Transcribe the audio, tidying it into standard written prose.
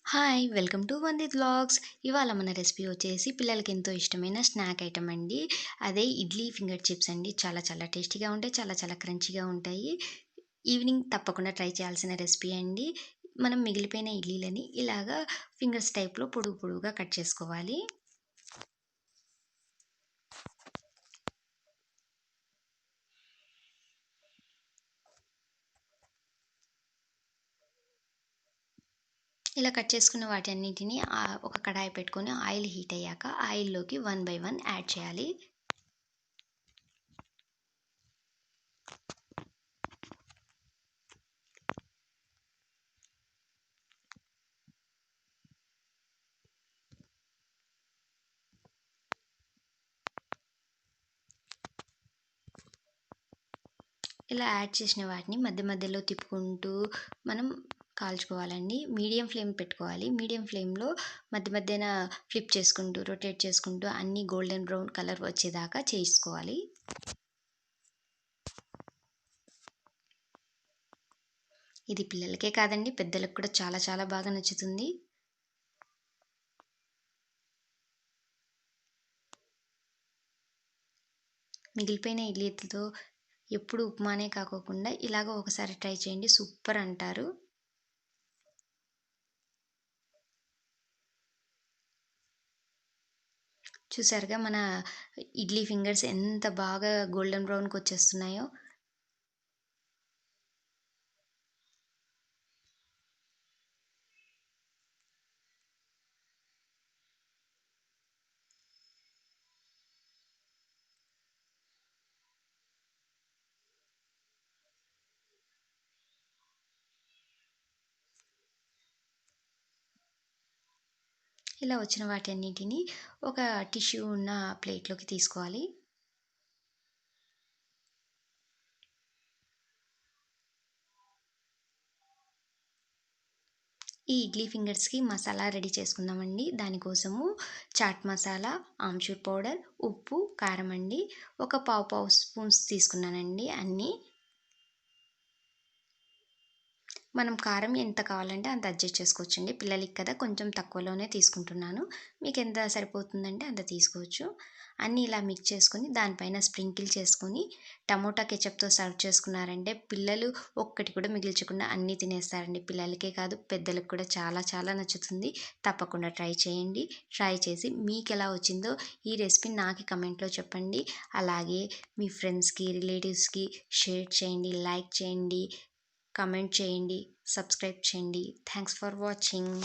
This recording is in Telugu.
Hi! Welcome to Vandit vlogs. ఇవాళ మన రెసిపీ వచ్చేసి పిల్లలకి ఎంతో ఇష్టమైన స్నాక్ ఐటెమ్ అండి. అదే ఇడ్లీ ఫింగర్ చిప్స్ అండి. చాలా చాలా టేస్టీగా ఉంటాయి. చాలా చాలా క్రంచీగా ఉంటాయి. ఈవినింగ్ తప్పకుండా ట్రై చేయాల్సిన రెసిపీ అండి. మనం మిగిలిపోయిన ఇడ్లీలని ఇలాగా ఫింగర్స్ టైప్‌లో పొడుగు పొడుగుగా కట్ చేసుకోవాలి. ఇలా కట్ చేసుకున్న వాటన్నిటిని ఒక కడాయి పెట్టుకొని ఆయిల్ హీట్ అయ్యాక ఆయిల్‌లోకి వన్ బై వన్ యాడ్ చేయాలి. ఇలా యాడ్ చేసిన వాటిని మధ్య మధ్యలో తిప్పుకుంటూ మనం కాల్చుకోవాలండి. మీడియం ఫ్లేమ్ పెట్టుకోవాలి. మీడియం ఫ్లేమ్‌లో మధ్య మధ్యన ఫ్లిప్ చేసుకుంటూ, రొటేట్ చేసుకుంటూ అన్నీ గోల్డెన్ బ్రౌన్ కలర్ వచ్చేదాకా చేసుకోవాలి. ఇది పిల్లలకే కాదండి, పెద్దలకు కూడా చాలా చాలా బాగా నచ్చుతుంది. మిగిలిపోయిన ఇడ్లీతో ఎప్పుడు ఉప్మానే కాకోకుండా ఇలాగ ఒకసారి ట్రై చేయండి. సూపర్ అంటారు. చూసారుగా మన ఇడ్లీ ఫింగర్స్ ఎంత బాగా గోల్డెన్ బ్రౌన్‌కొచ్చేస్తున్నాయో. ఇలా వచ్చిన వాటన్నిటిని ఒక టిష్యూ ఉన్న ప్లేట్‌లోకి తీసుకోవాలి. ఈ ఇడ్లీ ఫింగర్స్‌కి మసాలా రెడీ చేసుకుందామండి. దానికోసము చాట్ మసాలా, ఆమ్చూర్ పౌడర్, ఉప్పు, కారం అండి. ఒక పావు స్పూన్స్ తీసుకున్నానండి అన్నీ. మనం కారం ఎంత కావాలంటే అంత అడ్జస్ట్ చేసుకోవచ్చండి. పిల్లలకి కదా కొంచెం తక్కువలోనే తీసుకుంటున్నాను. మీకెంత సరిపోతుందంటే అంత తీసుకోవచ్చు. అన్నీ ఇలా మిక్స్ చేసుకొని దానిపైన స్ప్రింకిల్ చేసుకొని టమోటా కెచప్‌తో సర్వ్ చేసుకున్నారంటే పిల్లలు ఒక్కటి కూడా మిగిల్చకుండా అన్నీ తినేస్తారండి. పిల్లలకే కాదు పెద్దలకు కూడా చాలా చాలా నచ్చుతుంది. తప్పకుండా ట్రై చేయండి. ట్రై చేసి మీకెలా వచ్చిందో ఈ రెసిపీ నాకి కమెంట్‌లో చెప్పండి. అలాగే మీ ఫ్రెండ్స్‌కి, రిలేటివ్స్‌కి షేర్ చేయండి, లైక్ చేయండి, కామెంట్ చేయండి, సబ్స్క్రైబ్ చేయండి. Thanks for watching.